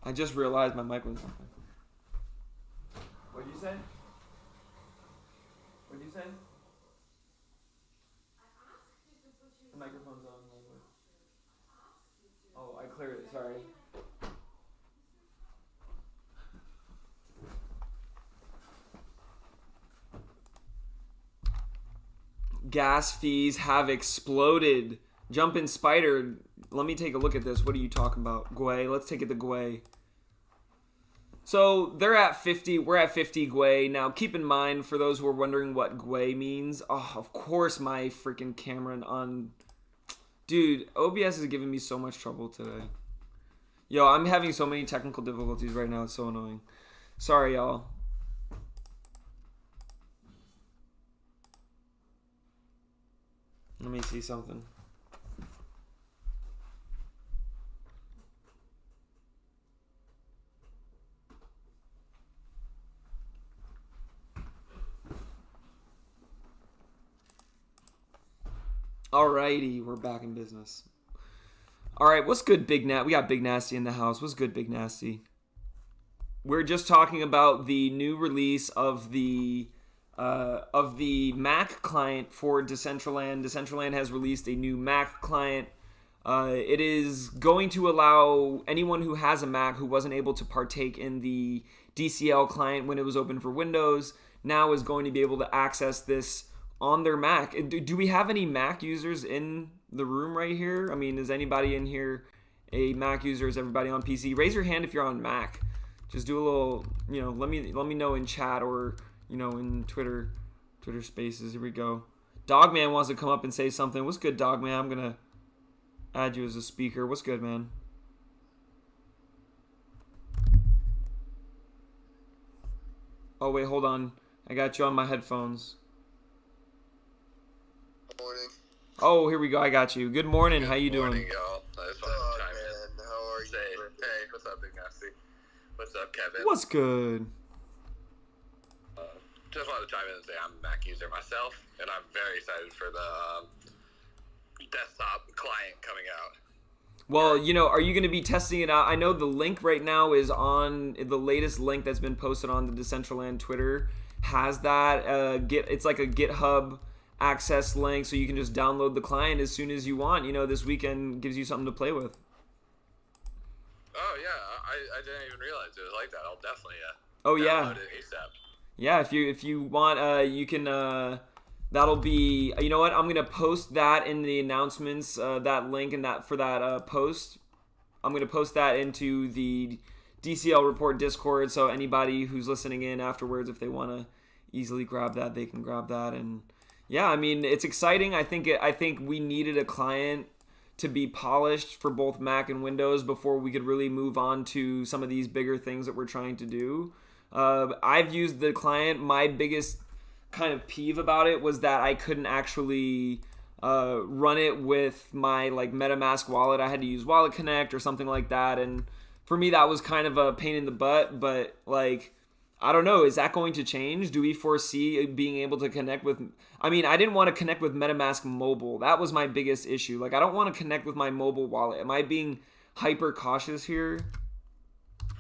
I just realized my mic was on. What'd you say? What'd you say? The microphone's on. Oh, I cleared it. Sorry. Gas fees have exploded. Jumpin' Spider, let me take a look at this. What are you talking about? Gwei, let's take it to Gwei. So they're at 50. We're at 50 Gwei. Now keep in mind, for those who are wondering what Gwei means, oh, of course my freaking camera on. Dude, OBS is giving me so much trouble today. Yo, I'm having so many technical difficulties right now. It's so annoying. Sorry, y'all. Let me see something. Alrighty, we're back in business. Alright, what's good, Big Nat? We got Big Nasty in the house. What's good, Big Nasty? We're just talking about the new release of the Mac client for Decentraland. Decentraland has released a new Mac client. It is going to allow anyone who has a Mac who wasn't able to partake in the DCL client when it was open for Windows now is going to be able to access this on their Mac. Do we have any Mac users in the room right here? I mean, is anybody in here a Mac user? Is everybody on PC? Raise your hand if you're on Mac. Just do a little, let me know in chat or, in Twitter Spaces. Here we go. Dogman wants to come up and say something. What's good, Dogman? I'm gonna add you as a speaker. What's good, man? Oh wait, hold on. I got you on my headphones. Morning. Oh, here we go. I got you. Good morning. How you doing? Good morning, y'all. I just wanted to chime in. How are you? Hey, what's up, Big Nasty? What's up, Kevin? What's good? Just wanted to chime in and say I'm a Mac user myself, and I'm very excited for the desktop client coming out. Well, are you going to be testing it out? I know the link right now is on the latest link that's been posted on the Decentraland Twitter. Has that it's like a GitHub access link, so you can just download the client as soon as you want. This weekend gives you something to play with. Oh yeah, I didn't even realize it was like that. I'll definitely download it ASAP. Yeah, if you want, you can. That'll be. You know what? I'm gonna post that in the announcements. That link and that for that post. I'm gonna post that into the DCL Report Discord. So anybody who's listening in afterwards, if they want to easily grab that, they can grab that. And yeah, I mean, it's exciting. I think we needed a client to be polished for both Mac and Windows before we could really move on to some of these bigger things that we're trying to do. I've used the client. My biggest kind of peeve about it was that I couldn't actually run it with my MetaMask wallet. I had to use Wallet Connect or something like that, and for me that was kind of a pain in the butt. But I don't know, is that going to change? Do we foresee being able to connect with... I mean, I didn't want to connect with MetaMask Mobile. That was my biggest issue. I don't want to connect with my mobile wallet. Am I being hyper cautious here?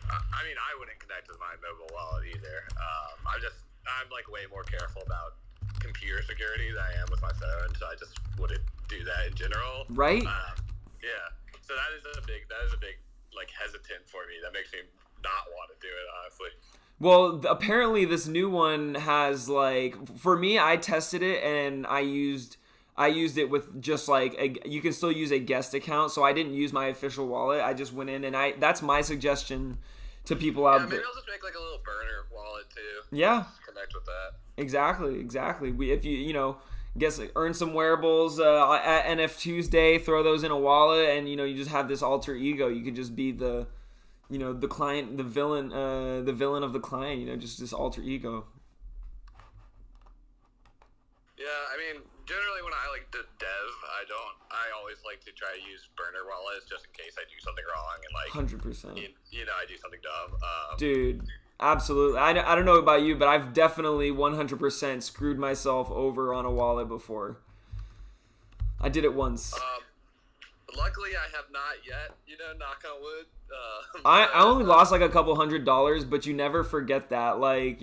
I mean, I wouldn't connect with my mobile wallet either. I'm way more careful about computer security than I am with my phone, so I just wouldn't do that in general. Right? Yeah. So that is a big hesitant for me. That makes me not want to do it, honestly. Well, apparently this new one has for me, I tested it and I used it with just you can still use a guest account, so I didn't use my official wallet. I just went in and that's my suggestion to people out there. Maybe I'll just make a little burner wallet too. Yeah. Just connect with that. Exactly. If you earn some wearables at NF Tuesday, throw those in a wallet, and you just have this alter ego. You could just be the the client, the villain of the client. Just this alter ego. Yeah, I mean, generally when I dev, I always like to try to use burner wallets just in case I do something wrong and 100%. I do something dumb. Dude, absolutely. I don't know about you, but I've definitely 100% screwed myself over on a wallet before. I did it once. Luckily, I have not yet. Knock on wood. I only lost like a couple $100, but you never forget that, like,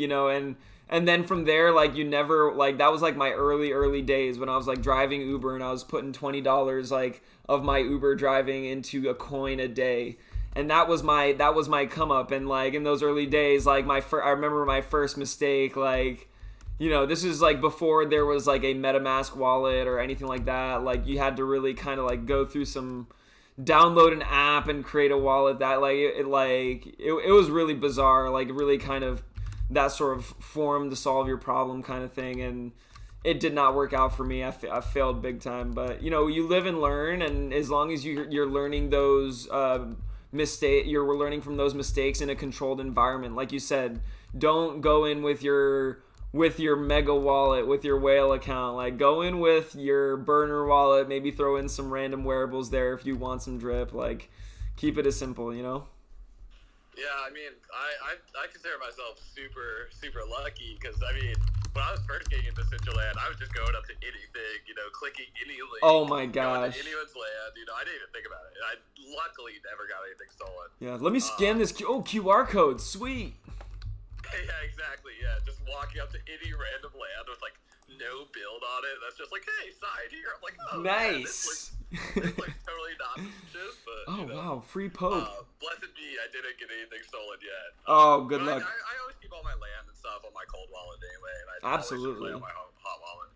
and then from there, like, you never, like, that was like my early days when I was like driving Uber and I was putting $20 like of my Uber driving into a coin a day. And that was my come up. And like in those early days, like I remember my first mistake, like, this is like before there was like a MetaMask wallet or anything like that. Like you had to really kind of like go through download an app and create a wallet that it was really bizarre, like really kind of that sort of form to solve your problem kind of thing. And it did not work out for me. I failed big time, but you live and learn. And as long as you're learning those, you're learning from those mistakes in a controlled environment. Like you said, don't go in with your mega wallet, with your whale account. Like go in with your burner wallet, maybe throw in some random wearables there if you want some drip. Like keep it as simple, Yeah, I mean, I consider myself super, super lucky because, I mean, when I was first getting into Decentraland, I was just going up to anything, clicking any link. Oh my going gosh. to anyone's land, I didn't even think about it. I luckily never got anything stolen. Yeah, let me scan this QR code. Sweet. Yeah, exactly. Yeah, just walking up to any random land with like no build on it. That's just like, hey, sign here. I'm like, oh, nice. Man, this looks totally not suspicious, but wow, free poke. Blessed be, I didn't get anything stolen yet. Oh, good luck. I always keep all my land and stuff on my cold wallet anyway, and I absolutely always play on my hot wallet.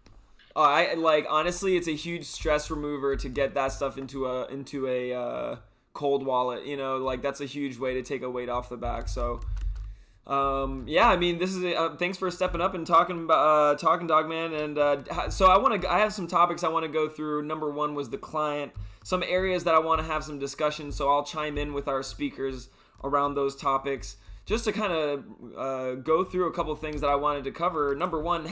I like honestly, it's a huge stress remover to get that stuff into a cold wallet. Like that's a huge way to take a weight off the back. So. Yeah, I mean, this is thanks for stepping up and talking Dogman. And so I have some topics I want to go through. Number one was the client, some areas that I want to have some discussion. So I'll chime in with our speakers around those topics just to kind of go through a couple things that I wanted to cover. Number one,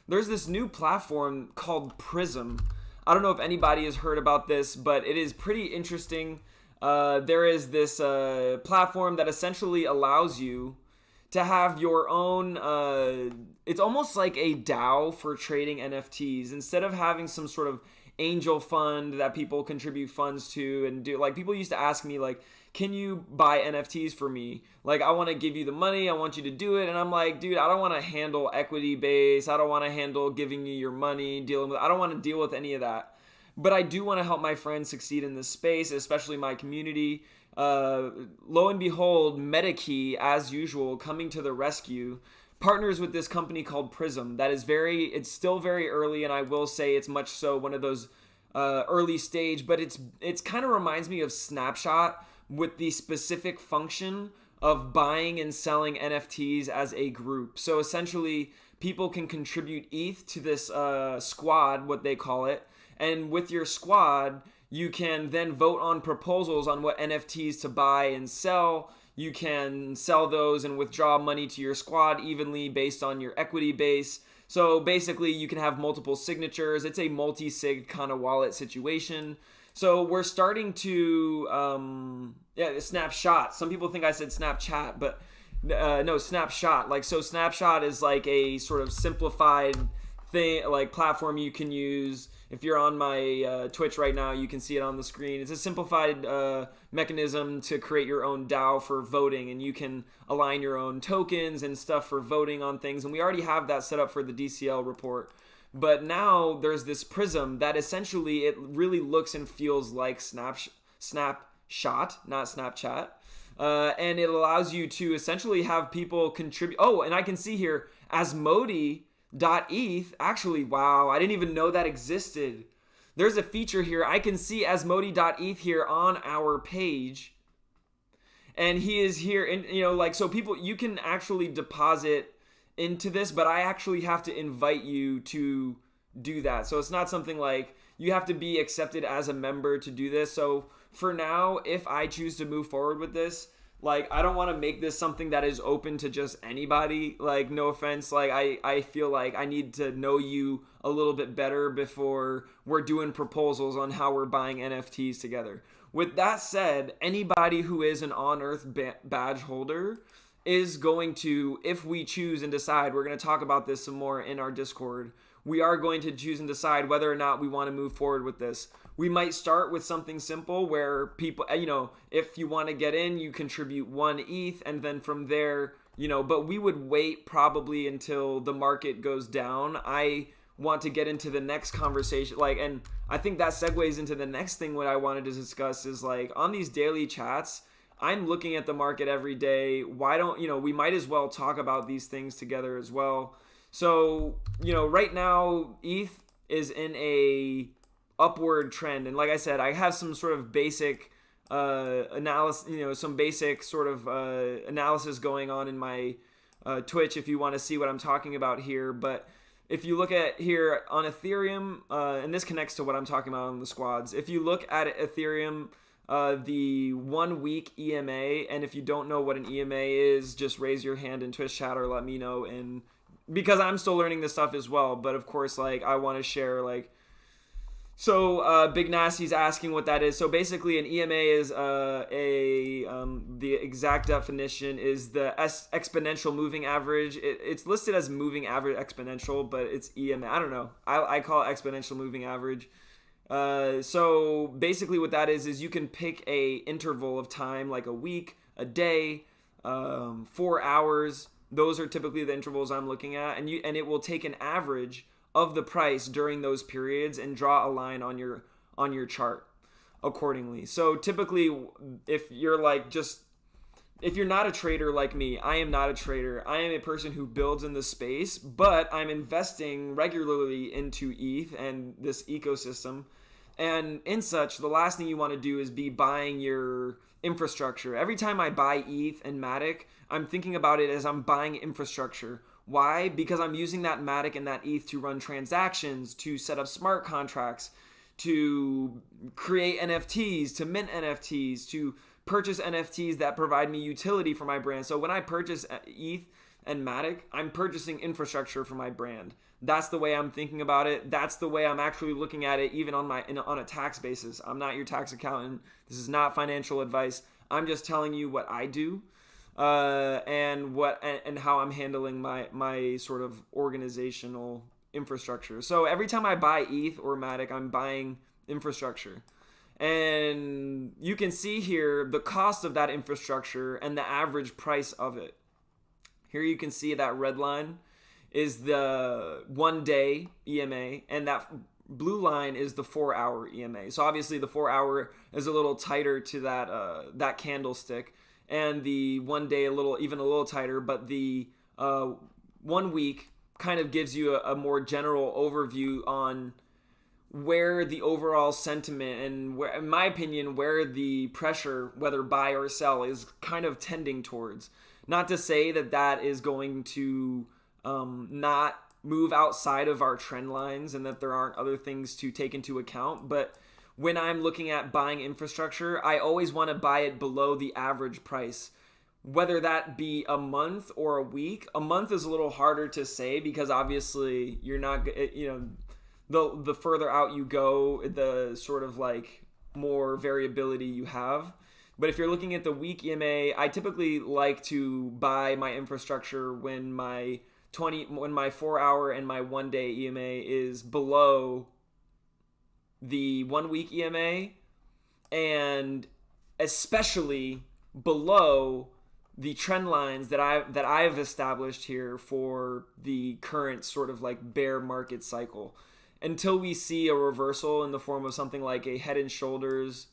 there's this new platform called Prism. I don't know if anybody has heard about this, but it is pretty interesting. There is this platform that essentially allows you to have your own, it's almost like a DAO for trading NFTs. Instead of having some sort of angel fund that people contribute funds to and do, like people used to ask me like, can you buy NFTs for me? Like I want to give you the money, I want you to do it. And I'm like, dude, I don't want to handle equity base. I don't want to handle giving you your money, I don't want to deal with any of that. But I do want to help my friends succeed in this space, especially my community. Lo and behold, MetaKey, as usual, coming to the rescue, partners with this company called Prism. That is it's still very early, and I will say it's much so one of those early stage, but it's kind of reminds me of Snapshot with the specific function of buying and selling NFTs as a group. So essentially, people can contribute ETH to this squad, what they call it, and with your squad, you can then vote on proposals on what NFTs to buy and sell. You can sell those and withdraw money to your squad evenly based on your equity base. So basically, you can have multiple signatures. It's a multi-sig kind of wallet situation. So we're starting to, Snapshot. Some people think I said Snapchat, but no, Snapshot. Like, so Snapshot is like a sort of simplified thing, like platform you can use. If you're on my Twitch right now, you can see it on the screen. It's a simplified mechanism to create your own DAO for voting, and you can align your own tokens and stuff for voting on things. And we already have that set up for the DCL report. But now there's this Prism that essentially it really looks and feels like Snapshot, not Snapchat. And it allows you to essentially have people contribute. Oh, and I can see here, Asmodee.eth. Actually, wow, I didn't even know that existed. There's a feature here. I can see Asmodee.eth here on our page. And he is here. And, so people, you can actually deposit into this, but I actually have to invite you to do that. So it's not something like you have to be accepted as a member to do this. So for now, if I choose to move forward with this, like, I don't want to make this something that is open to just anybody. Like, no offense. Like, I feel like I need to know you a little bit better before we're doing proposals on how we're buying NFTs together. With that said, anybody who is an on-earth badge holder is going to, if we choose and decide, we're going to talk about this some more in our Discord. we are going to choose and decide whether or not we want to move forward with this. We might start with something simple where people, if you want to get in, you contribute 1 ETH, and then from there, but we would wait probably until the market goes down. I want to get into the next conversation, and I think that segues into the next thing. What I wanted to discuss is on these daily chats, I'm looking at the market every day. Why don't we might as well talk about these things together as well. So right now ETH is in a upward trend, and like I said, I have some sort of basic analysis, some basic sort of analysis going on in my Twitch if you want to see what I'm talking about here. But if you look at here on Ethereum, and this connects to what I'm talking about on the squads, if you look at Ethereum, the 1 week EMA, and if you don't know what an EMA is, just raise your hand in Twitch chat or let me know, and because I'm still learning this stuff as well. But of course, I want to share So Big Nasty's asking what that is. So basically, an EMA is the exact definition is the exponential moving average. It's listed as moving average exponential, but it's EMA. I don't know. I call it exponential moving average. So basically, what that is you can pick a interval of time, like a week, a day, 4 hours. Those are typically the intervals I'm looking at, and it will take an average of the price during those periods and draw a line on your chart accordingly. So typically, if you're if you're not a trader like me, I am not a trader. I am a person who builds in the space, but I'm investing regularly into ETH and this ecosystem. And in such, the last thing you want to do is be buying your infrastructure. Every time I buy ETH and Matic, I'm thinking about it as I'm buying infrastructure. Why? Because I'm using that Matic and that ETH to run transactions, to set up smart contracts, to create NFTs, to mint NFTs, to purchase NFTs that provide me utility for my brand. So when I purchase ETH and Matic, I'm purchasing infrastructure for my brand. That's the way I'm thinking about it. That's the way I'm actually looking at it, even on a tax basis. I'm not your tax accountant. This is not financial advice. I'm just telling you what I do. And how I'm handling my sort of organizational infrastructure. So every time I buy ETH or Matic, I'm buying infrastructure. And you can see here the cost of that infrastructure and the average price of it. Here you can see that red line is the 1 day EMA, and that blue line is the 4 hour EMA. So obviously the 4 hour is a little tighter to that candlestick, and the 1 day even a little tighter, but the 1 week kind of gives you a more general overview on where the overall sentiment and where, in my opinion, where the pressure, whether buy or sell, is kind of tending towards. Not to say that is going to not move outside of our trend lines and that there aren't other things to take into account, but when I'm looking at buying infrastructure, I always want to buy it below the average price, whether that be a month or a week. A month is a little harder to say because obviously you're not, the further out you go, the sort of more variability you have. But if you're looking at the week EMA, I typically like to buy my infrastructure when my 4 hour and my 1 day EMA is below the 1 week EMA, and especially below the trend lines that I've established here for the current sort of bear market cycle, until we see a reversal in the form of something like a head and shoulders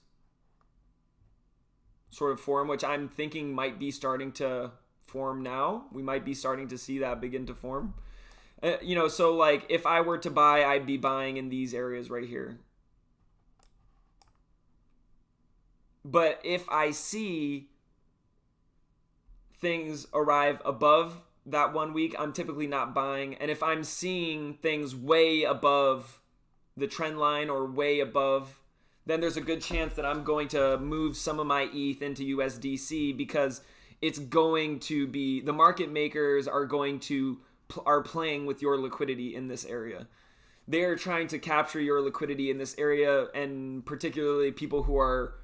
sort of form, which I'm thinking might be starting to form now. We might be starting to see that begin to form. So if I were to buy, I'd be buying in these areas right here. But if I see things arrive above that 1 week, I'm typically not buying. And if I'm seeing things way above the trend line or way above, then there's a good chance that I'm going to move some of my ETH into USDC, because it's going to be, the market makers are playing with your liquidity in this area. They're trying to capture your liquidity in this area, and particularly people who are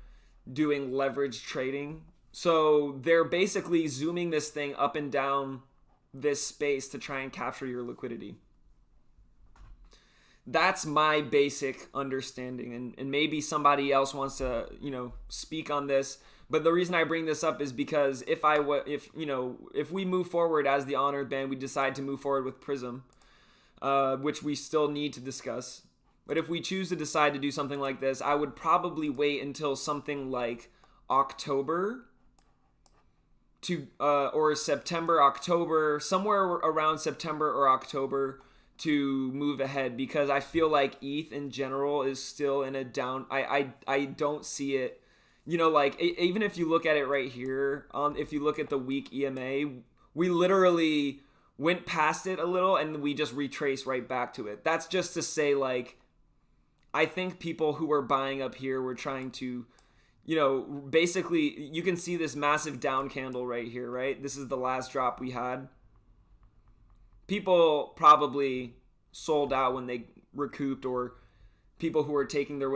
doing leverage trading. So they're basically zooming this thing up and down this space to try and capture your liquidity. That's my basic understanding, and maybe somebody else wants to, speak on this. But the reason I bring this up is because if we move forward as the Honored Band, we decide to move forward with Prism, which we still need to discuss. But if we choose to decide to do something like this, I would probably wait until something like October or September, October, somewhere around September or October to move ahead, because I feel like ETH in general is still in a down. I don't see it. Even if you look at it right here, if you look at the week EMA, we literally went past it a little and we just retraced right back to it. That's just to say, I think people who were buying up here were trying to, basically, you can see this massive down candle right here, right? This is the last drop we had. People probably sold out when they recouped, or people who are taking their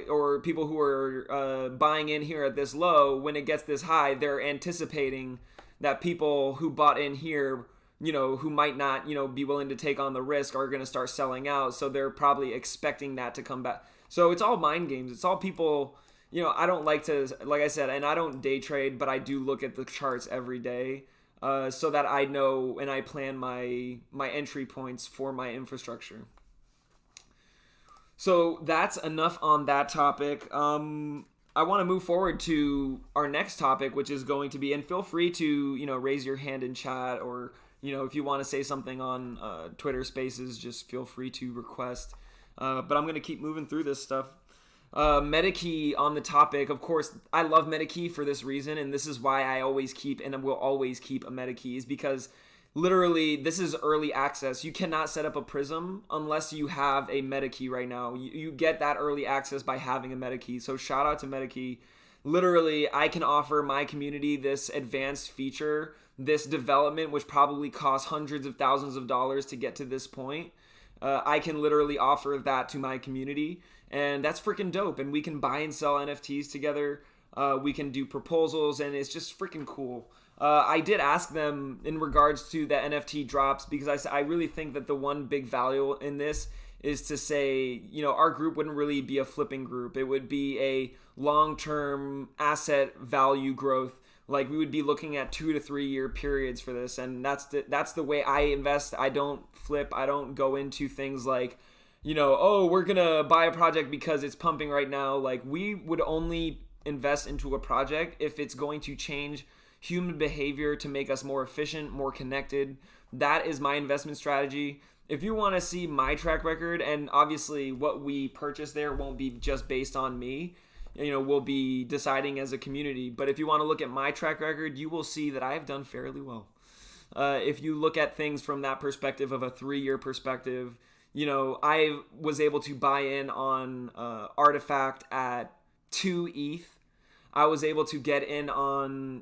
or people who are buying in here at this low, when it gets this high, they're anticipating that people who bought in here, who might not, be willing to take on the risk, are going to start selling out. So they're probably expecting that to come back. So it's all mind games. It's all people, I don't like to, like I said, and I don't day trade, but I do look at the charts every day. So that I know and I plan my entry points for my infrastructure. So that's enough on that topic. I want to move forward to our next topic, which is going to be, and feel free to, raise your hand in chat, or, if you want to say something on Twitter Spaces, just feel free to request. But I'm going to keep moving through this stuff. MetaKey on the topic. Of course, I love MetaKey for this reason, and this is why I always keep and will always keep a MetaKey, is because literally this is early access. You cannot set up a Prism unless you have a MetaKey right now. You get that early access by having a MetaKey. So shout out to MetaKey. Literally, I can offer my community this advanced feature, this development, which probably costs hundreds of thousands of dollars to get to this point. I can literally offer that to my community. And that's freaking dope. And we can buy and sell NFTs together. We can do proposals, and it's just freaking cool. I did ask them in regards to the NFT drops, because I really think that the one big value in this is to say, our group wouldn't really be a flipping group. It would be a long-term asset value growth. Like, we would be looking at 2 to 3 year periods for this. And that's the way I invest. I don't flip. I don't go into things like, we're going to buy a project because it's pumping right now. Like, we would only invest into a project if it's going to change human behavior to make us more efficient, more connected. That is my investment strategy. If you want to see my track record, and obviously what we purchase there won't be just based on me, we'll be deciding as a community. But if you want to look at my track record, you will see that I have done fairly well. If you look at things from that perspective of a 3-year perspective, I was able to buy in on Artifact at 2 ETH. I was able to get in on,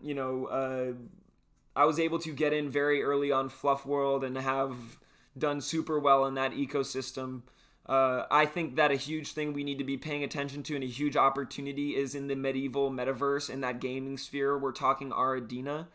I was able to get in very early on Fluff World and have done super well in that ecosystem. I think that a huge thing we need to be paying attention to, and a huge opportunity, is in the medieval metaverse, in that gaming sphere. We're talking Aradina.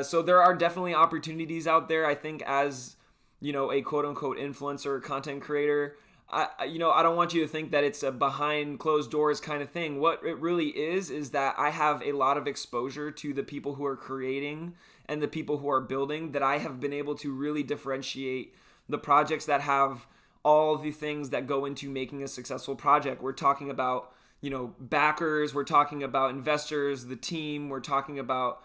So there are definitely opportunities out there. I think as, a quote-unquote influencer or content creator, I don't want you to think that it's a behind closed doors kind of thing. What it really is that I have a lot of exposure to the people who are creating and the people who are building, that I have been able to really differentiate the projects that have all the things that go into making a successful project. We're talking about, backers, we're talking about investors, the team, we're talking about,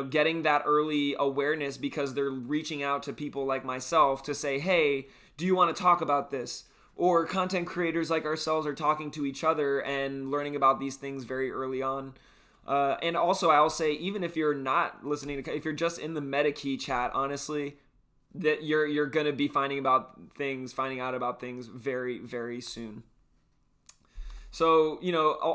getting that early awareness because they're reaching out to people like myself to say, hey, do you want to talk about this? Or content creators like ourselves are talking to each other and learning about these things very early on. And also, I'll say, even if you're not listening to, if you're just in the MetaKey chat, honestly, that you're going to be finding out about things very, very soon. So,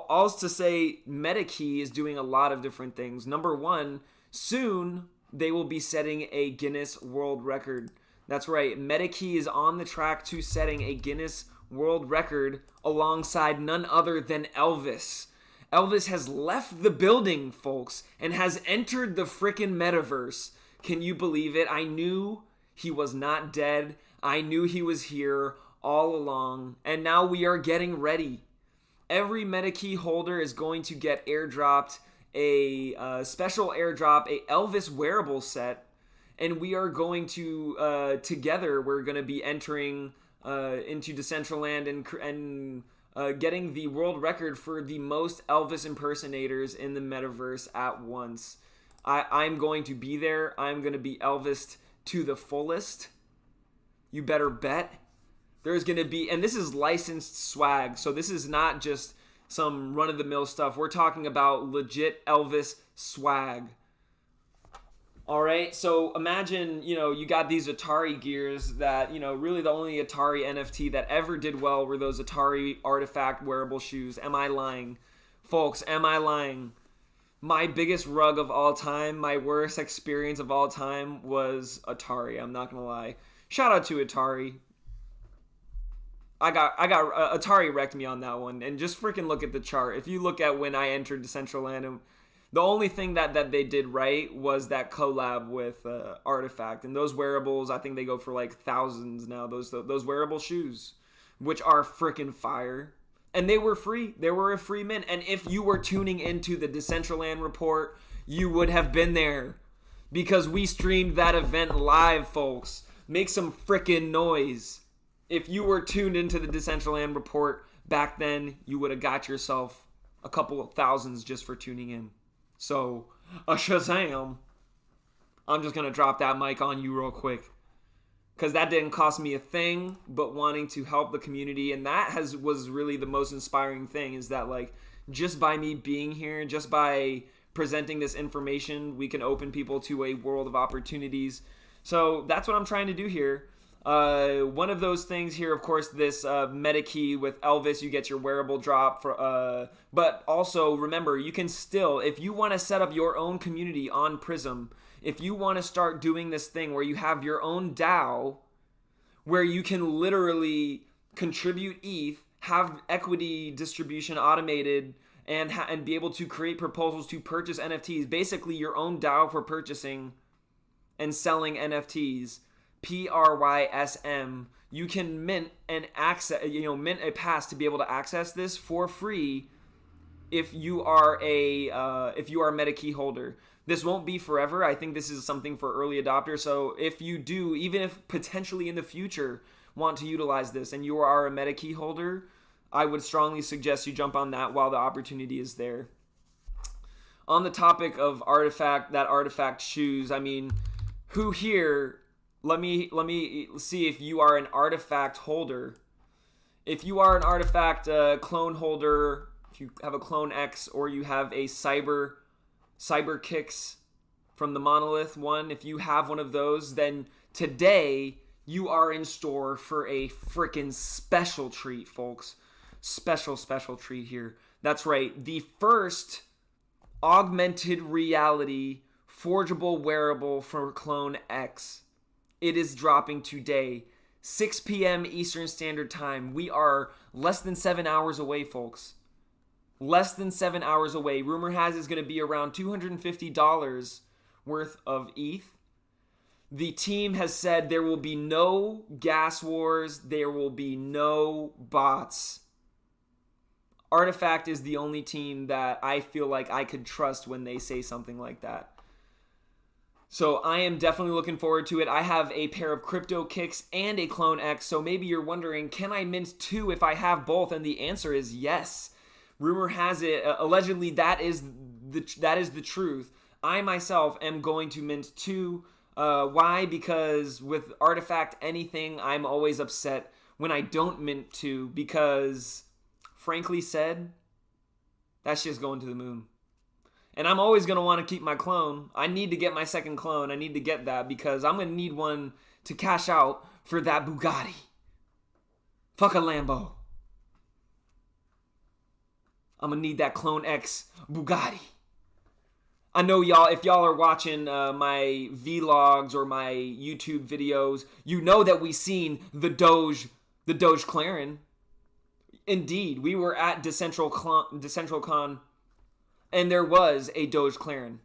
all to say, MetaKey is doing a lot of different things. Number one, soon they will be setting a Guinness World Record. That's right, MetaKey is on the track to setting a Guinness World Record alongside none other than Elvis. Elvis has left the building, folks, and has entered the frickin' metaverse. Can you believe it? I knew he was not dead. I knew he was here all along, and now we are getting ready. Every MetaKey holder is going to get airdropped a special airdrop, a Elvis wearable set, and we are going to together we're going to be entering into Decentraland and getting the world record for the most Elvis impersonators in the metaverse at once. I'm going to be there. I'm going to be Elvis to the fullest. You better bet. There's going to be, and this is licensed swag, so this is not just some run-of-the-mill stuff. We're talking about legit Elvis swag. All right, so imagine, you got these Atari gears that, really the only Atari NFT that ever did well were those Atari artifact wearable shoes. Am I lying? Folks, am I lying? My biggest rug of all time, my worst experience of all time was Atari. I'm not going to lie. Shout out to Atari. I got Atari wrecked me on that one, and just freaking look at the chart. If you look at when I entered Decentraland, and the only thing that they did right was that collab with Artifact, and those wearables, I think they go for like thousands now. Those wearable shoes, which are freaking fire, and they were free. They were a free mint, and if you were tuning into the Decentraland report, you would have been there because we streamed that event live, folks. Make some freaking noise. If you were tuned into the Decentraland report back then, you would have got yourself a couple of thousands just for tuning in. So, a Shazam. I'm just going to drop that mic on you real quick. Because that didn't cost me a thing, but wanting to help the community. And that was really the most inspiring thing, is that just by me being here, just by presenting this information, we can open people to a world of opportunities. So that's what I'm trying to do here. One of those things here, of course, this MetaKey with Elvis, you get your wearable drop for, but also remember, you can still, if you want to set up your own community on Prism, if you want to start doing this thing where you have your own DAO, where you can literally contribute ETH, have equity distribution automated, and be able to create proposals to purchase NFTs, basically your own DAO for purchasing and selling NFTs. PRYSM, you can mint an access, mint a pass to be able to access this for free if you are a MetaKey holder. This won't be forever. I think this is something for early adopters. So if you do, even if potentially in the future want to utilize this and you are a MetaKey holder, I would strongly suggest you jump on that while the opportunity is there. On the topic of artifact shoes, I mean, who here? Let me see if you are an artifact holder. If you are an artifact clone holder, if you have a Clone X or you have a Cyber Kicks from the Monolith one, if you have one of those, then today you are in store for a freaking special treat, folks. Special treat here. That's right. The first augmented reality forgeable wearable for Clone X. It is dropping today, 6 p.m. Eastern Standard Time. We are less than 7 hours away, folks. Less than 7 hours away. Rumor has it's going to be around $250 worth of ETH. The team has said there will be no gas wars. There will be no bots. Artifact is the only team that I feel like I could trust when they say something like that. So I am definitely looking forward to it. I have a pair of Crypto Kicks and a Clone X. So maybe you're wondering, can I mint two if I have both? And the answer is yes. Rumor has it, allegedly that is the truth. I myself am going to mint two. Why? Because with Artifact anything, I'm always upset when I don't mint two. Because, frankly said, that shit's going to the moon. And I'm always going to want to keep my clone. I need to get my second clone. I need to get that because I'm going to need one to cash out for that Bugatti. Fuck a Lambo. I'm going to need that Clone X Bugatti. I know y'all, if y'all are watching my vlogs or my YouTube videos, you know that we seen the Doge Clarin. Indeed, we were at Decentraland. And there was a Doge Clarin.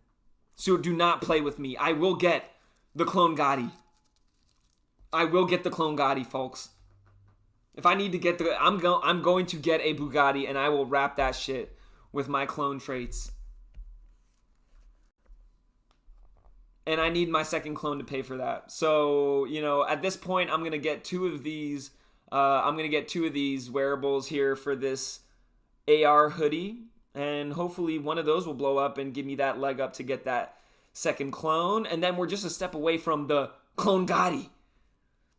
So do not play with me. I will get the Clone Gotti. I will get the Clone Gotti, folks. If I need to get I'm going to get a Bugatti, and I will wrap that shit with my clone traits. And I need my second clone to pay for that. So, at this point, I'm going to get two of these. I'm going to get two of these wearables here for this AR hoodie. And hopefully one of those will blow up and give me that leg up to get that second clone. And then we're just a step away from the Clone Gotti.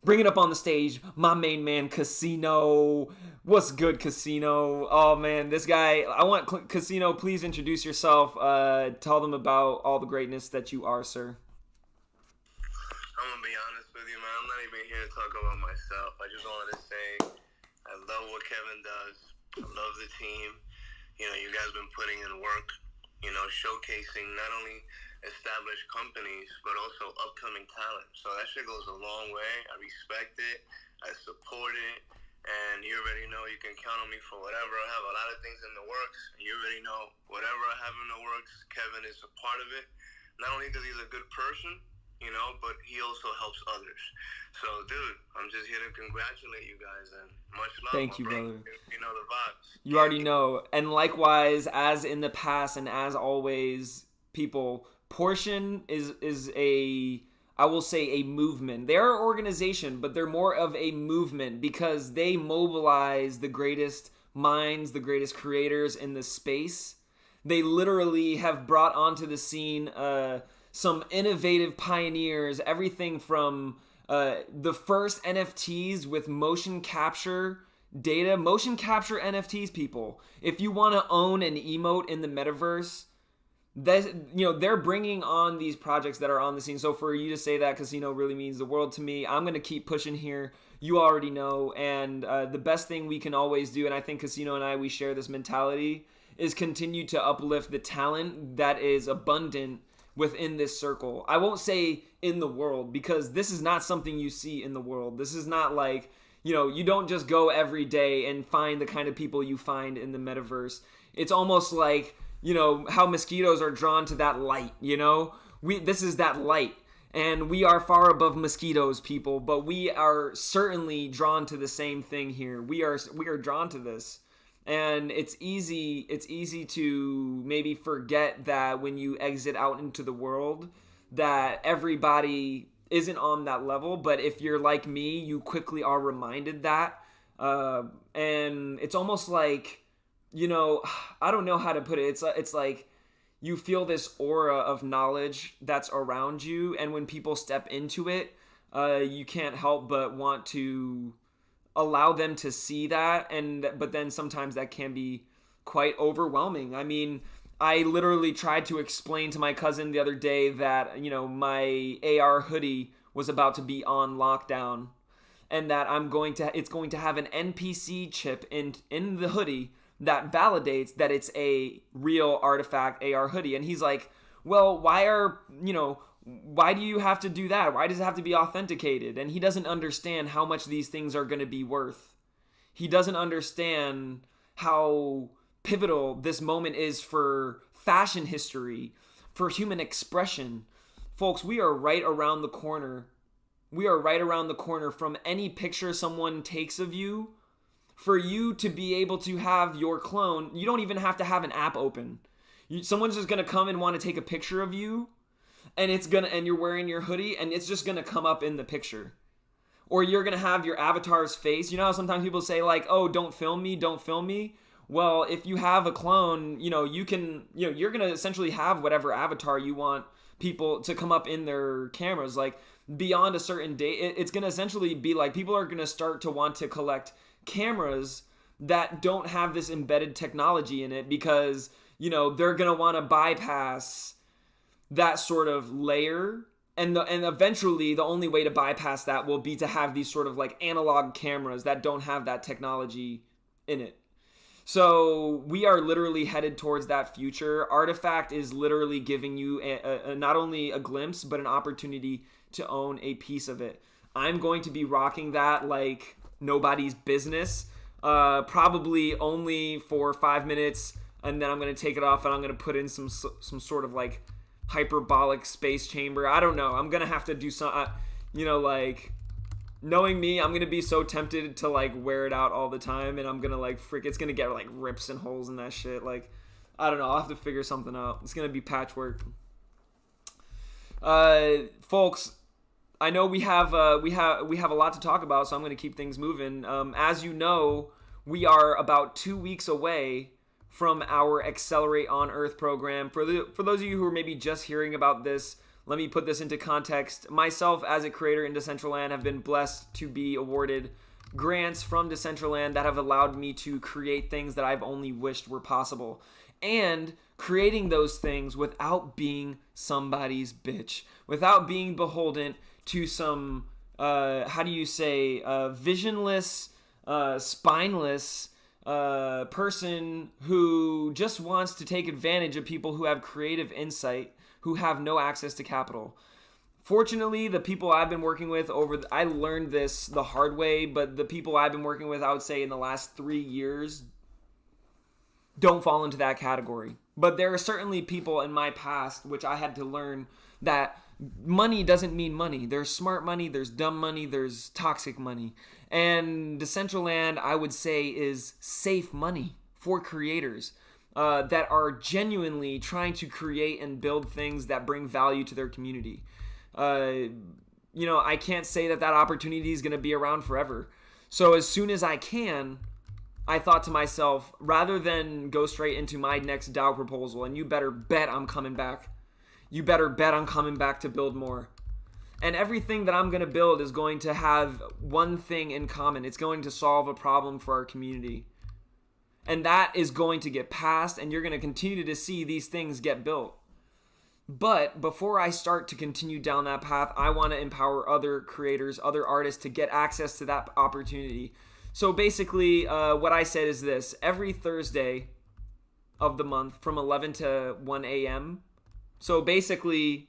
Bring it up on the stage, my main man, Casino. What's good, Casino? Oh, man, this guy. I want Casino, please introduce yourself. Tell them about all the greatness that you are, sir. I'm going to be honest with you, man. I'm not even here to talk about myself. I just wanted to say I love what Kevin does. I love the team. You guys been putting in work, showcasing not only established companies, but also upcoming talent. So that shit goes a long way. I respect it. I support it. And you already know you can count on me for whatever. I have a lot of things in the works. You already know whatever I have in the works, Kevin is a part of it. Not only because he's a good person, but he also helps others. So, dude, I'm just here to congratulate you guys and much love. Thank you, brother. You know the vibes. You already know. And likewise, as in the past and as always, people, Portion is I will say a movement. They're an organization, but they're more of a movement because they mobilize the greatest minds, the greatest creators in the space. They literally have brought onto the scene some innovative pioneers, everything from the first NFTs with motion capture data. Motion capture NFTs, people. If you want to own an emote in the metaverse, they're bringing on these projects that are on the scene. So for you to say that, Casino, really means the world to me. I'm going to keep pushing here. You already know. And the best thing we can always do, and I think Casino and we share this mentality, is continue to uplift the talent that is abundant within this circle. I won't say in the world, because this is not something you see in the world. This is not like, you don't just go every day and find the kind of people you find in the metaverse. It's almost like, how mosquitoes are drawn to that light, this is that light, and we are far above mosquitoes, people, but we are certainly drawn to the same thing here. We are drawn to this. And it's easy to maybe forget that when you exit out into the world, that everybody isn't on that level. But if you're like me, you quickly are reminded that. And it's almost like, I don't know how to put it. It's like you feel this aura of knowledge that's around you. And when people step into it, you can't help but want to allow them to see that, but then sometimes that can be quite overwhelming. I mean, I literally tried to explain to my cousin the other day that, my AR hoodie was about to be on lockdown, and that it's going to have an NPC chip in the hoodie that validates that it's a real artifact AR hoodie. And he's like, well, why do you have to do that? Why does it have to be authenticated? And he doesn't understand how much these things are going to be worth. He doesn't understand how pivotal this moment is for fashion history, for human expression. Folks, we are right around the corner. We are right around the corner from any picture someone takes of you. For you to be able to have your clone, you don't even have to have an app open. Someone's just going to come and want to take a picture of you. And you're wearing your hoodie, and it's just gonna come up in the picture. Or you're gonna have your avatar's face. You know how sometimes people say like, "Oh, don't film me." Well, if you have a clone, you're gonna essentially have whatever avatar you want people to come up in their cameras. Like beyond a certain date, it's gonna essentially be like people are gonna start to want to collect cameras that don't have this embedded technology in it because they're gonna want to bypass that sort of layer, and eventually the only way to bypass that will be to have these sort of like analog cameras that don't have that technology in it. So we are literally headed towards that future. Artifact is literally giving you not only a glimpse, but an opportunity to own a piece of it. I'm going to be rocking that like nobody's business, probably only for 5 minutes, and then I'm going to take it off and I'm going to put in some sort of like hyperbolic space chamber. I don't know. I'm gonna have to do some, knowing me, I'm gonna be so tempted to like wear it out all the time, and I'm gonna like it's gonna get like rips and holes in that shit. Like, I don't know. I'll have to figure something out. It's gonna be patchwork. Folks, I know we have a lot to talk about, so I'm gonna keep things moving. As you know, we are about 2 weeks away from our Accelerate on Earth program. For those of you who are maybe just hearing about this, let me put this into context. Myself, as a creator in Decentraland, have been blessed to be awarded grants from Decentraland that have allowed me to create things that I've only wished were possible. And creating those things without being somebody's bitch, without being beholden to some, visionless, spineless person who just wants to take advantage of people who have creative insight, who have no access to capital. Fortunately, the people I've been working with I learned this the hard way, but the people I've been working with, I would say in the last 3 years, don't fall into that category. But there are certainly people in my past which I had to learn that money doesn't mean money. There's smart money, there's dumb money, there's toxic money. And Decentraland, I would say, is safe money for creators that are genuinely trying to create and build things that bring value to their community. I can't say that opportunity is going to be around forever. So as soon as I can, I thought to myself, rather than go straight into my next DAO proposal, and you better bet I'm coming back. You better bet I'm coming back to build more. And everything that I'm going to build is going to have one thing in common. It's going to solve a problem for our community. And that is going to get passed, and you're going to continue to see these things get built. But before I start to continue down that path, I want to empower other creators, other artists to get access to that opportunity. So basically, what I said is this. Every Thursday of the month from 11 to 1 a.m., so basically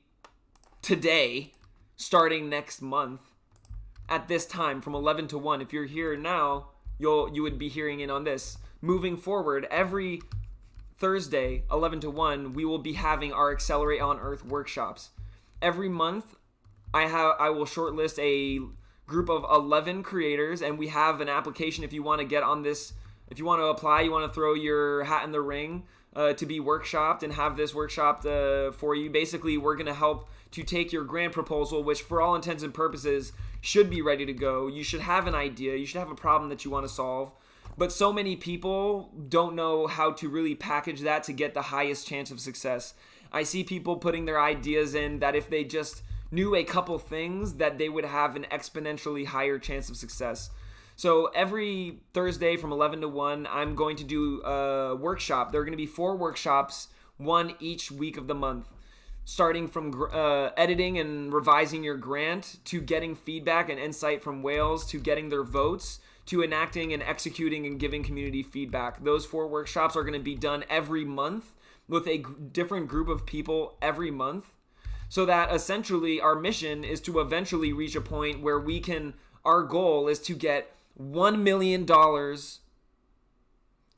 today, starting next month, at this time from 11 to 1, if you're here now, you would be hearing in on this. Moving forward, every Thursday, 11 to 1, we will be having our Accelerate on Earth workshops. Every month, I will shortlist a group of 11 creators, and we have an application if you want to get on this. If you want to apply, you want to throw your hat in the ring to be workshopped and have this workshopped for you. Basically, we're going to help to take your grant proposal, which for all intents and purposes should be ready to go. You should have an idea. You should have a problem that you want to solve. But so many people don't know how to really package that to get the highest chance of success. I see people putting their ideas in that if they just knew a couple things, that they would have an exponentially higher chance of success. So every Thursday from 11 to 1, I'm going to do a workshop. There are going to be 4 workshops, one each week of the month. Starting from editing and revising your grant, to getting feedback and insight from whales, to getting their votes, to enacting and executing and giving community feedback. Those 4 workshops are going to be done every month with a different group of people every month, so that essentially our mission is to eventually reach a point where our goal is to get $1 million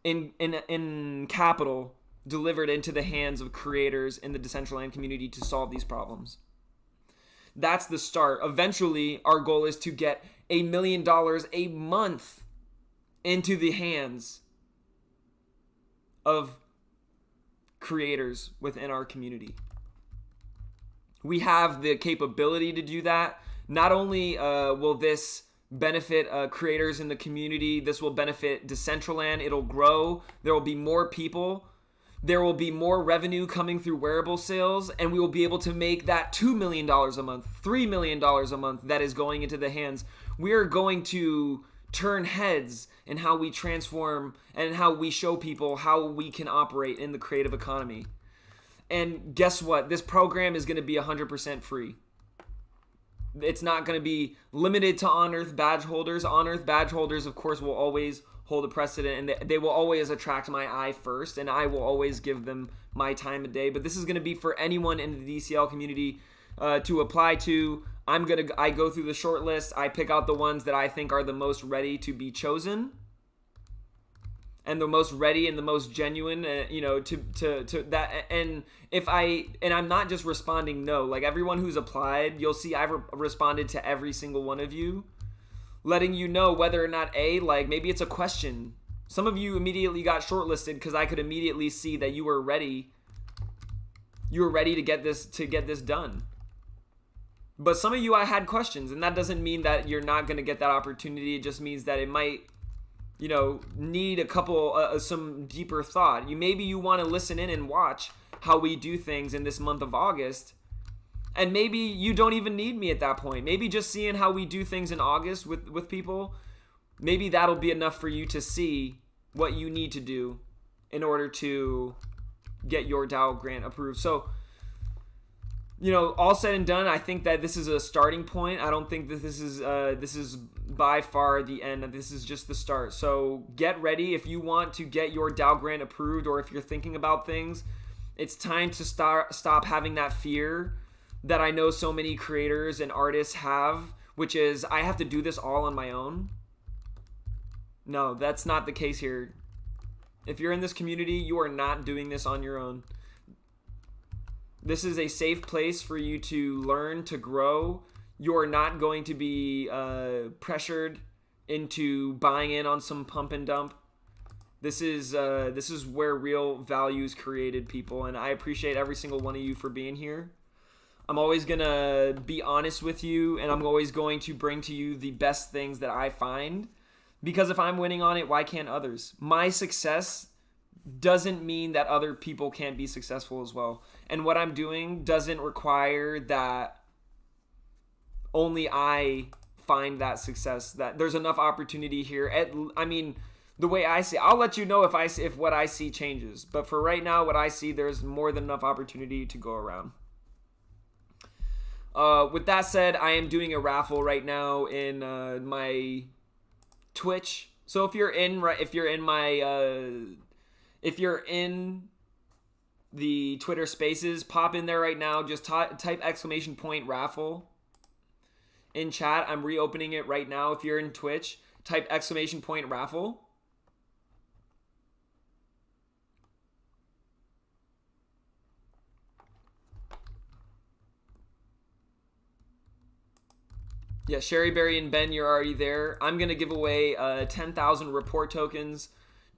in capital delivered into the hands of creators in the Decentraland community to solve these problems. That's the start. Eventually, our goal is to get $1 million a month into the hands of creators within our community. We have the capability to do that. Not only will this benefit creators in the community, this will benefit Decentraland. It'll grow. There will be more people. There will be more revenue coming through wearable sales, and we will be able to make that $2 million a month, $3 million a month that is going into the hands. We are going to turn heads in how we transform and how we show people how we can operate in the creative economy. And guess what? This program is going to be 100% free. It's not going to be limited to On-Earth badge holders. On-Earth badge holders, of course, will always hold a precedent, and they will always attract my eye first, and I will always give them my time of day. But this is going to be for anyone in the DCL community to apply to. I go through the short list. I pick out the ones that I think are the most ready to be chosen, and the most ready and the most genuine, to that. And I'm not just responding no. Like everyone who's applied, you'll see I've responded to every single one of you. letting you know whether or not like maybe it's a question. Some of you immediately got shortlisted because I could immediately see that you were ready. You were ready to get this done. But some of you, I had questions, and that doesn't mean that you're not going to get that opportunity. It just means that it might, need a couple, some deeper thought. Maybe you want to listen in and watch how we do things in this month of August. And maybe you don't even need me at that point. Maybe just seeing how we do things in August with people, maybe that'll be enough for you to see what you need to do in order to get your DAO grant approved. So, all said and done, I think that this is a starting point. I don't think that this is by far the end. This is just the start. So get ready if you want to get your DAO grant approved, or if you're thinking about things. It's time to stop having that fear that I know so many creators and artists have, which is, I have to do this all on my own. No, that's not the case here. If you're in this community, you are not doing this on your own. This is a safe place for you to learn, to grow. You're not going to be pressured into buying in on some pump and dump. This is where real value is created, people, and I appreciate every single one of you for being here. I'm always going to be honest with you, and I'm always going to bring to you the best things that I find, because if I'm winning on it, why can't others? My success doesn't mean that other people can't be successful as well. And what I'm doing doesn't require that only I find that success, that there's enough opportunity here. The way I see, I'll let you know if what I see changes. But for right now, what I see, there's more than enough opportunity to go around. With that said, I am doing a raffle right now in my Twitch. So if you're in the Twitter Spaces, pop in there right now. Just type !raffle in chat. I'm reopening it right now. If you're in Twitch, type !raffle. Yeah, Sherry, Barry, and Ben, you're already there. I'm going to give away 10,000 report tokens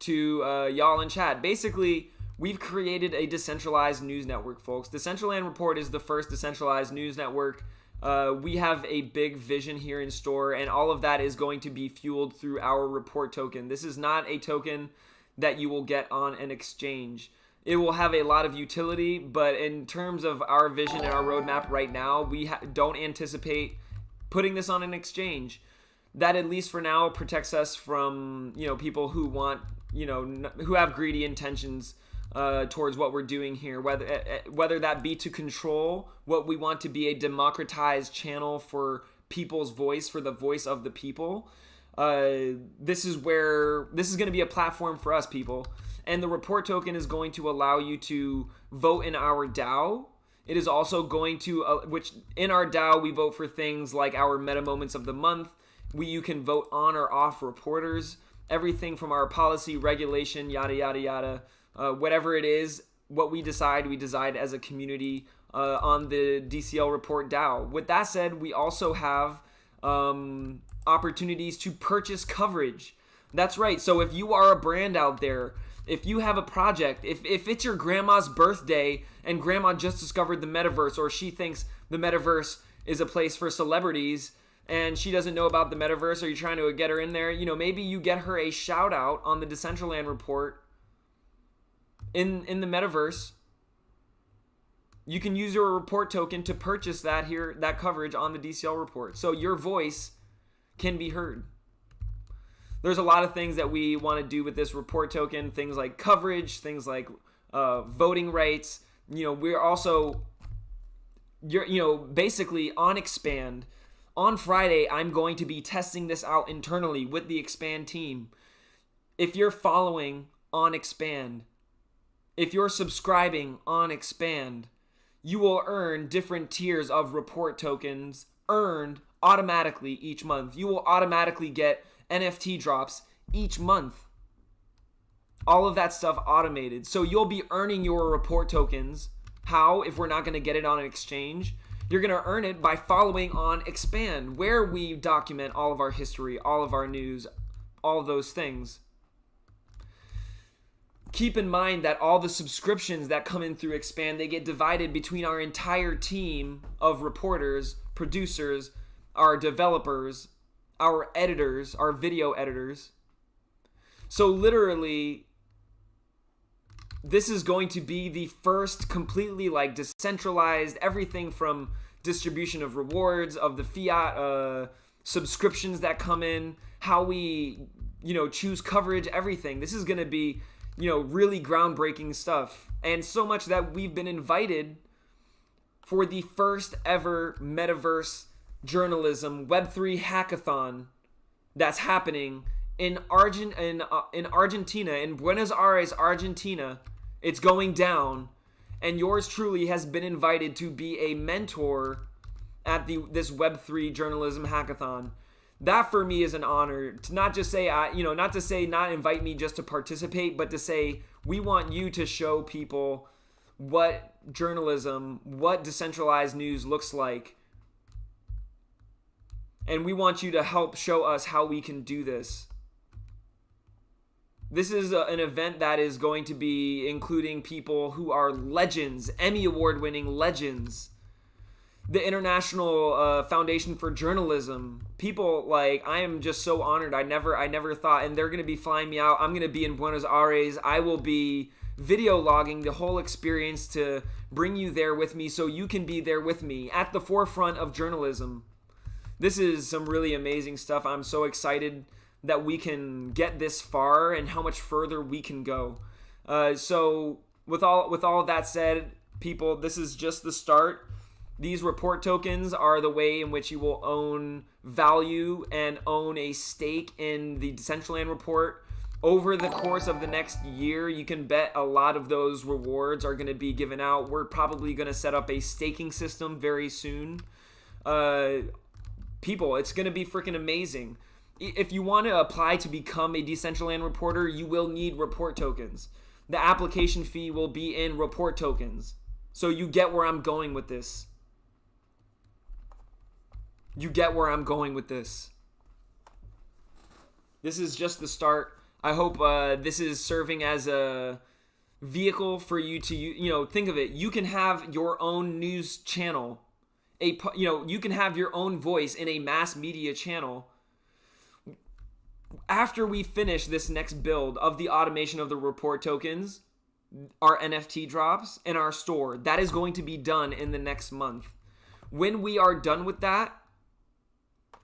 to y'all in chat. Basically, we've created a decentralized news network, folks. Decentraland Report is the first decentralized news network. We have a big vision here in store, and all of that is going to be fueled through our report token. This is not a token that you will get on an exchange. It will have a lot of utility, but in terms of our vision and our roadmap right now, we don't anticipate putting this on an exchange. That, at least for now, protects us from people who want who have greedy intentions towards what we're doing here, whether that be to control what we want to be a democratized channel for people's voice, for the voice of the people. This is going to be a platform for us, people, and the report token is going to allow you to vote in our DAO. It is also going to, which in our DAO, we vote for things like our meta moments of the month. You can vote on or off reporters, everything from our policy, regulation, yada, yada, yada. Whatever it is, what we decide as a community on the DCL Report DAO. With that said, we also have opportunities to purchase coverage. That's right. So if you are a brand out there, if you have a project, if it's your grandma's birthday and grandma just discovered the metaverse, or she thinks the metaverse is a place for celebrities and she doesn't know about the metaverse, or you're trying to get her in there, maybe you get her a shout out on the Decentraland Report in the metaverse. You can use your report token to purchase that coverage on the DCL Report, so your voice can be heard. There's a lot of things that we want to do with this report token, things like coverage, things like voting rights. We're also, basically on Expand. On Friday, I'm going to be testing this out internally with the Expand team. If you're following on Expand, if you're subscribing on Expand, you will earn different tiers of report tokens earned automatically each month. You will automatically get NFT drops each month. All of that stuff automated. So you'll be earning your report tokens. How? If we're not going to get it on an exchange, You're going to earn it by following on Expand, where we document all of our history, all of our news, all of those things. Keep in mind that all the subscriptions that come in through Expand, they get divided between our entire team of reporters, producers, our developers, our editors, our video editors. So literally, this is going to be the first completely like decentralized, everything from distribution of rewards, of the fiat subscriptions that come in, how we, choose coverage, everything. This is going to be, really groundbreaking stuff. And so much that we've been invited for the first ever Metaverse journalism Web3 hackathon that's happening in Argentina, in Buenos Aires, Argentina. It's going down, and yours truly has been invited to be a mentor at this Web3 journalism hackathon. That for me is an honor. To not just say, not invite me just to participate, but to say we want you to show people what journalism, what decentralized news looks like. And we want you to help show us how we can do this. This is an event that is going to be including people who are legends, Emmy Award-winning legends. The International Foundation for Journalism. People like, I am just so honored. I never thought, and they're going to be flying me out. I'm going to be in Buenos Aires. I will be video logging the whole experience to bring you there with me so you can be there with me at the forefront of journalism. This is some really amazing stuff. I'm so excited that we can get this far and how much further we can go. So with all that said, people, this is just the start. These report tokens are the way in which you will own value and own a stake in the Decentraland report. Over the course of the next year, you can bet a lot of those rewards are going to be given out. We're probably going to set up a staking system very soon. People, it's going to be freaking amazing. If you want to apply to become a Decentraland reporter, you will need report tokens. The application fee will be in report tokens. So you get where I'm going with this. You get where I'm going with this. This is just the start. I hope this is serving as a vehicle for you to, think of it. You can have your own news channel. You can have your own voice in a mass media channel. After we finish this next build of the automation of the report tokens, our NFT drops, and our store, that is going to be done in the next month. When we are done with that,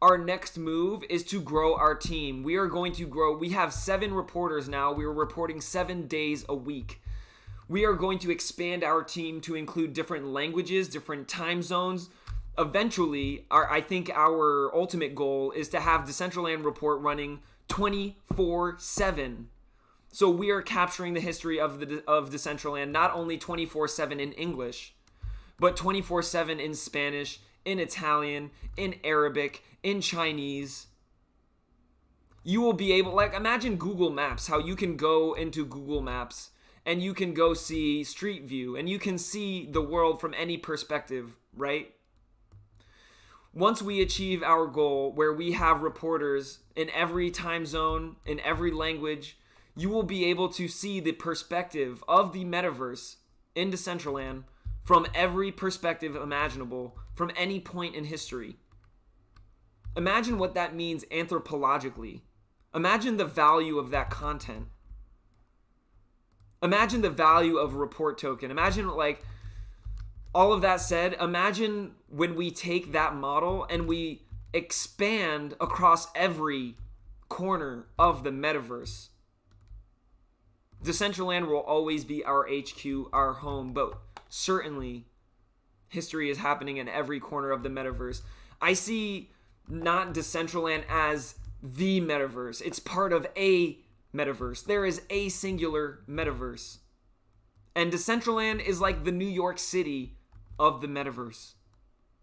our next move is to grow our team. We are going to grow. We have 7 reporters now. We are reporting 7 days a week. We are going to expand our team to include different languages, different time zones. Eventually, I think our ultimate goal is to have Decentraland Report running 24/7. So we are capturing the history of Decentraland not only 24/7 in English, but 24/7 in Spanish, in Italian, in Arabic, in Chinese. You will be able, imagine Google Maps, how you can go into Google Maps and you can go see Street View and you can see the world from any perspective, right? Once we achieve our goal where we have reporters in every time zone, in every language, you will be able to see the perspective of the metaverse in Decentraland from every perspective imaginable, from any point in history. Imagine what that means anthropologically. Imagine the value of that content. Imagine the value of a report token. Imagine, all of that said, imagine when we take that model and we expand across every corner of the metaverse. Decentraland will always be our HQ, our home, but certainly history is happening in every corner of the metaverse. I see not Decentraland as the metaverse. It's part of a metaverse. There is a singular metaverse. And Decentraland is like the New York City of the metaverse.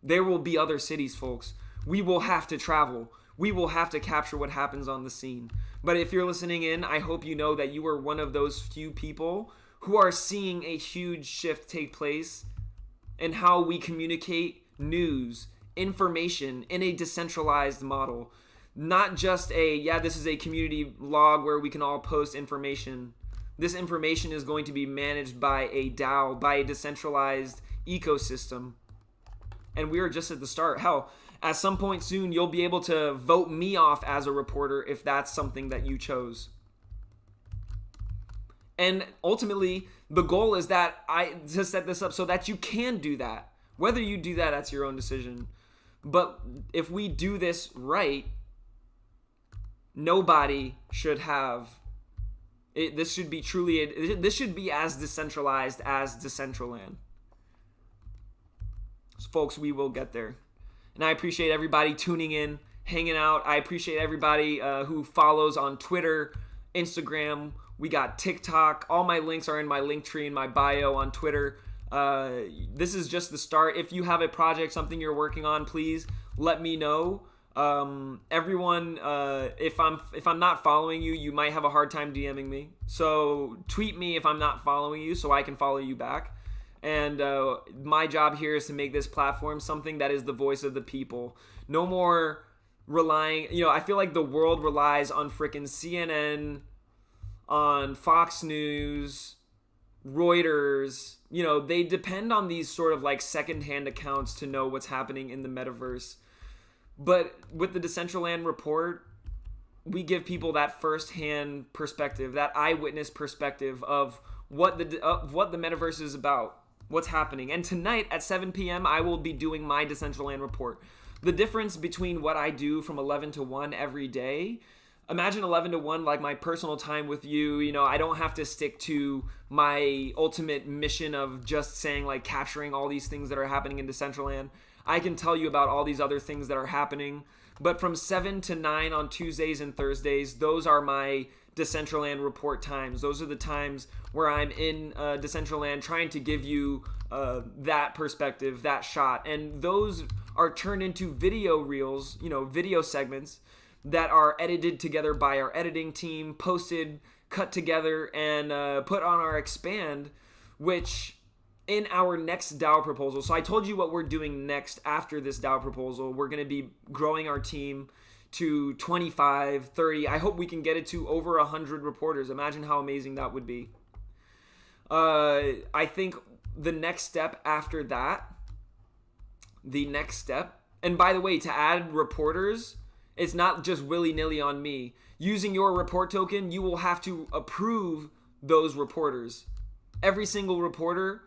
There will be other cities, folks. We will have to travel. We will have to capture what happens on the scene. But if you're listening in, I hope you know that you are one of those few people who are seeing a huge shift take place in how we communicate news, information in a decentralized model. Not just this is a community log where we can all post information. This information is going to be managed by a DAO, by a decentralized ecosystem. And we are just at the start. Hell, at some point soon, you'll be able to vote me off as a reporter if that's something that you chose. And ultimately, the goal is that to set this up so that you can do that. Whether you do that, that's your own decision. But if we do this right, nobody should have it. This should be this should be as decentralized as Decentraland. So folks, we will get there. And I appreciate everybody tuning in, hanging out. I appreciate everybody who follows on Twitter, Instagram. We got TikTok. All my links are in my link tree in my bio on Twitter. This is just the start. If you have a project, something you're working on, please let me know. Everyone, if I'm not following you, you might have a hard time DMing me. So tweet me if I'm not following you so I can follow you back. And my job here is to make this platform something that is the voice of the people. No more relying, I feel like the world relies on frickin' CNN, on Fox News, Reuters. They depend on these sort of like secondhand accounts to know what's happening in the metaverse. But with the Decentraland report, we give people that firsthand perspective, that eyewitness perspective of what the metaverse is about, what's happening. And tonight at 7 p.m., I will be doing my Decentraland report. The difference between what I do from 11 to 1 every day, imagine 11 to 1 like my personal time with you. I don't have to stick to my ultimate mission of just saying like capturing all these things that are happening in Decentraland. I can tell you about all these other things that are happening. But from 7 to 9 on Tuesdays and Thursdays, those are my Decentraland report times. Those are the times where I'm in Decentraland trying to give you that perspective, that shot. And those are turned into video reels, video segments that are edited together by our editing team, posted, cut together, and put on our Expand, which in our next DAO proposal. So I told you what we're doing next after this DAO proposal. We're going to be growing our team to 25, 30. I hope we can get it to over 100 reporters. Imagine how amazing that would be. I think the next step after that, and by the way, to add reporters, it's not just willy-nilly on me. Using your report token, you will have to approve those reporters. Every single reporter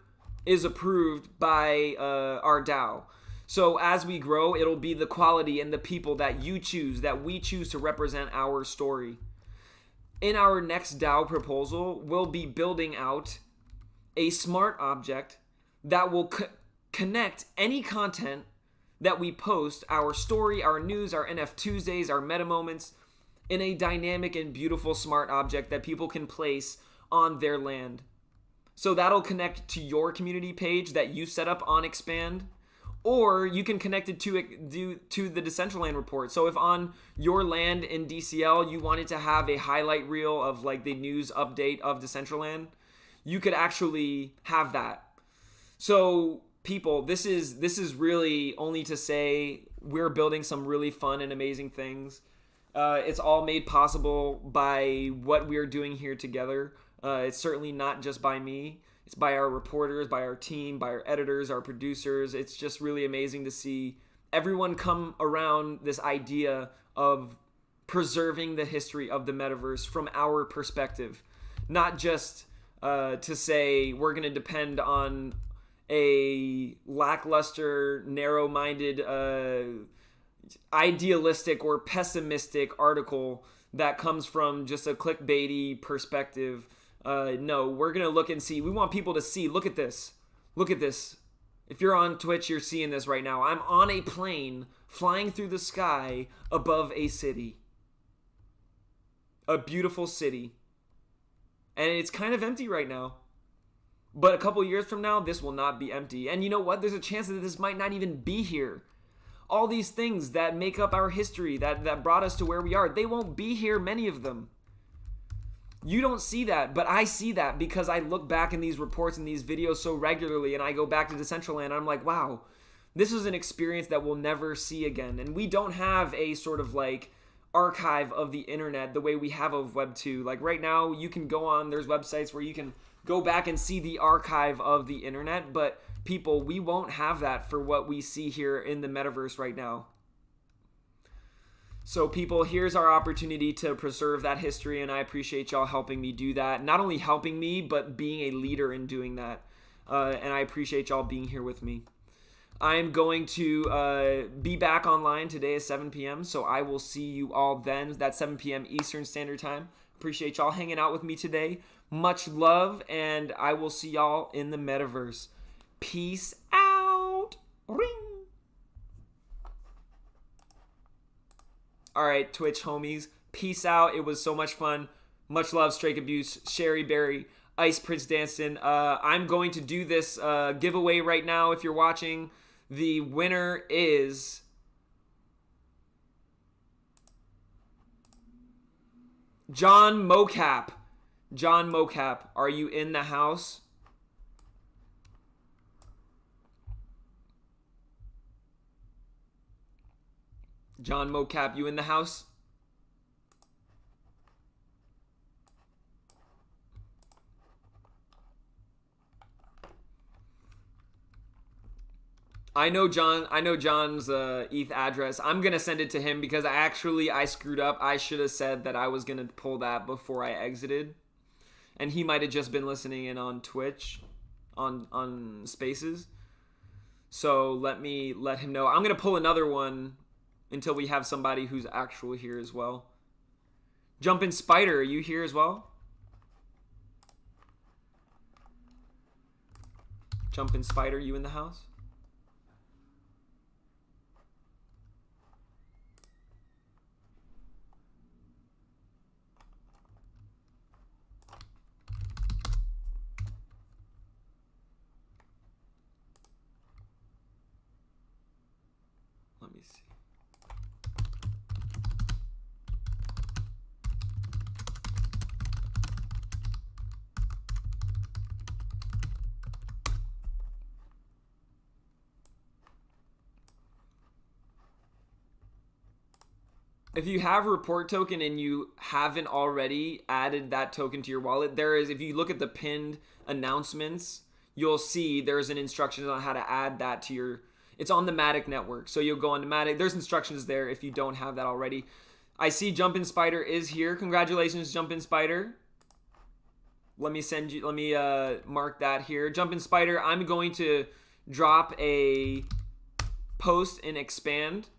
is approved by our DAO. So as we grow, it'll be the quality and the people that you choose, that we choose to represent our story. In our next DAO proposal, we'll be building out a smart object that will connect any content that we post, our story, our news, our NF Tuesdays, our meta moments, in a dynamic and beautiful smart object that people can place on their land. So that'll connect to your community page that you set up on Expand, or you can connect it to the Decentraland report. So if on your land in DCL you wanted to have a highlight reel of like the news update of Decentraland, you could actually have that. So people, this is really only to say we're building some really fun and amazing things. It's all made possible by what we're doing here together. It's certainly not just by me. It's by our reporters, by our team, by our editors, our producers. It's just really amazing to see everyone come around this idea of preserving the history of the metaverse from our perspective. Not just to say we're going to depend on a lackluster, narrow-minded, idealistic or pessimistic article that comes from just a clickbaity perspective. No, we're going to look and see. We want people to see. Look at this. Look at this. If you're on Twitch, you're seeing this right now. I'm on a plane flying through the sky above a city. A beautiful city. And it's kind of empty right now. But a couple years from now, this will not be empty. And you know what? There's a chance that this might not even be here. All these things that make up our history, that brought us to where we are, they won't be here, many of them. You don't see that, but I see that because I look back in these reports and these videos so regularly, and I go back to Decentraland and I'm like, wow, This is an experience that we'll never see again. And we don't have a sort of like archive of the internet the way we have of Web 2. Like right now, you can go on, there's websites where you can go back and see the archive of the internet, but people, we won't have that for what we see here in the metaverse right now. So people, here's our opportunity to preserve that history, and I appreciate y'all helping me do that. Not only helping me, but being a leader in doing that. And I appreciate y'all being here with me. I am going to be back online today at 7 p.m., so I will see you all then. That's 7 p.m. Eastern Standard Time. Appreciate y'all hanging out with me today. Much love, and I will see y'all in the metaverse. Peace out. Ring. All right, Twitch homies. Peace out. It was so much fun. Much love, Strake Abuse, Sherry Berry, Ice Prince Danston. I'm going to do this giveaway right now if you're watching. The winner is John Mocap. John Mocap, are you in the house? John Mocap, you in the house? I know John's ETH address. I'm going to send it to him because I screwed up. I should have said that I was going to pull that before I exited. And he might have just been listening in on Twitch, on Spaces. So let him know. I'm going to pull another one until we have somebody who's actual here as well. Jumpin' Spider, are you here as well? Jumpin' Spider, you in the house? Let me see. If you have a report token and you haven't already added that token to your wallet, if you look at the pinned announcements, you'll see there's an instruction on how to add that to your, it's on the Matic network. So you'll go on to Matic. There's instructions there if you don't have that already. I see Jumpin' Spider is here. Congratulations, Jumpin' Spider. Let me mark that here. Jumpin' Spider, I'm going to drop a post in Expand.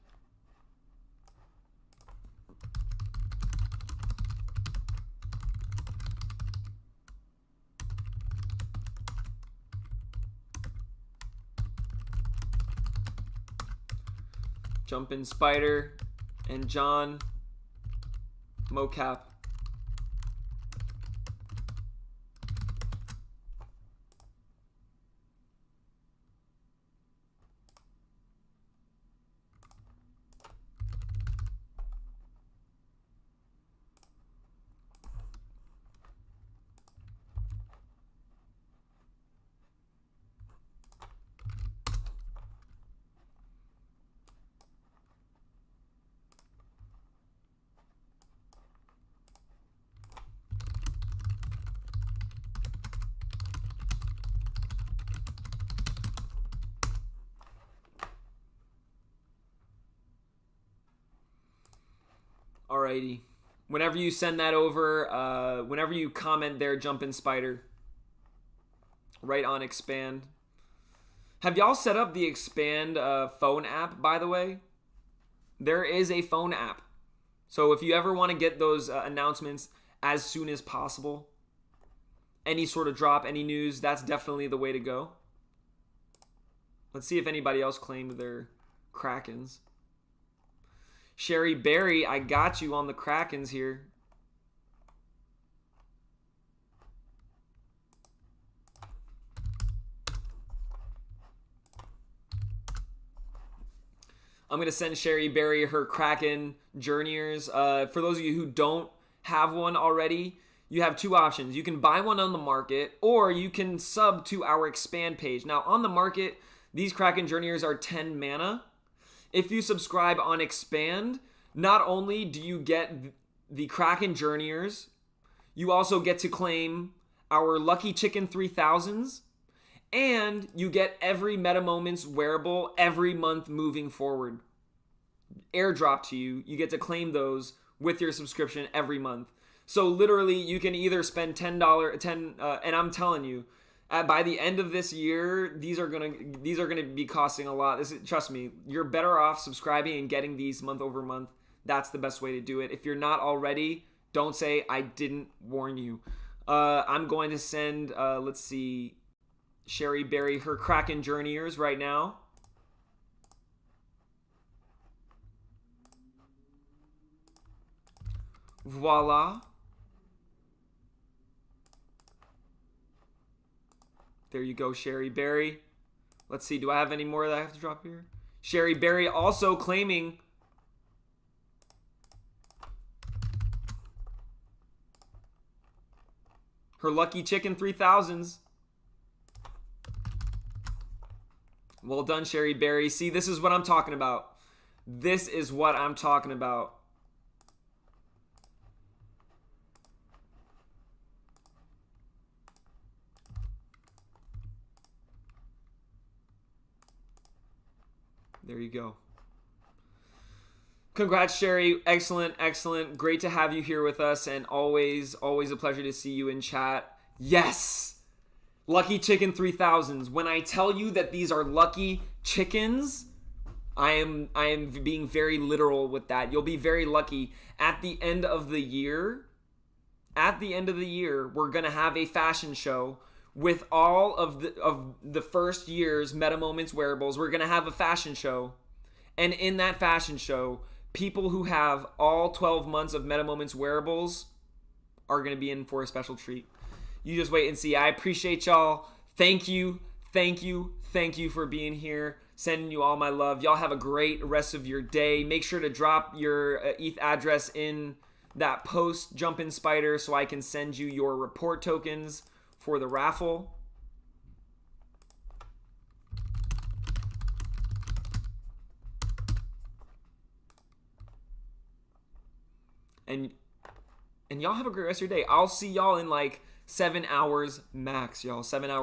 Jumpin' Spider and John Mocap. Alrighty. Whenever you send that over, whenever you comment there, Jumpin' Spider, right on Expand. Have y'all set up the Expand phone app, by the way? There is a phone app. So if you ever want to get those announcements as soon as possible, any sort of drop, any news, that's definitely the way to go. Let's see if anybody else claimed their Krakens. Sherry Berry, I got you on the Krakens here. I'm going to send Sherry Berry her Kraken Journeyers. For those of you who don't have one already, you have two options. You can buy one on the market, or you can sub to our Expand page. Now, on the market, These Kraken Journeyers are 10 mana. If you subscribe on Expand, not only do you get the Kraken Journeyers, you also get to claim our Lucky Chicken 3000s, and you get every Meta Moments wearable every month moving forward. Airdrop to you. You get to claim those with your subscription every month. So literally, you can either spend $10, and I'm telling you, by the end of this year, these are gonna be costing a lot. Trust me, you're better off subscribing and getting these month over month. That's the best way to do it. If you're not already, don't say I didn't warn you. I'm going to send, let's see, Sherry Berry her Kraken Journeyers right now. Voila. There you go, Sherry Berry. Let's see, do I have any more that I have to drop here? Sherry Berry also claiming her Lucky Chicken 3000s. Well done, Sherry Berry. See, this is what I'm talking about. This is what I'm talking about. There you go. Congrats, Sherry. Excellent, excellent. Great to have you here with us, and always a pleasure to see you in chat. Yes! Lucky Chicken 3000s. When I tell you that these are lucky chickens, I am being very literal with that. You'll be very lucky. At the end of the year, we're going to have a fashion show with all of the first year's Meta Moments wearables. We're going to have a fashion show. And in that fashion show, people who have all 12 months of Meta Moments wearables are going to be in for a special treat. You just wait and see. I appreciate y'all. Thank you for being here. Sending you all my love. Y'all have a great rest of your day. Make sure to drop your ETH address in that post, Jumpin' Spider, so I can send you your report tokens for the raffle. And y'all have a great rest of your day. I'll see y'all in like 7 hours max, y'all. 7 hours.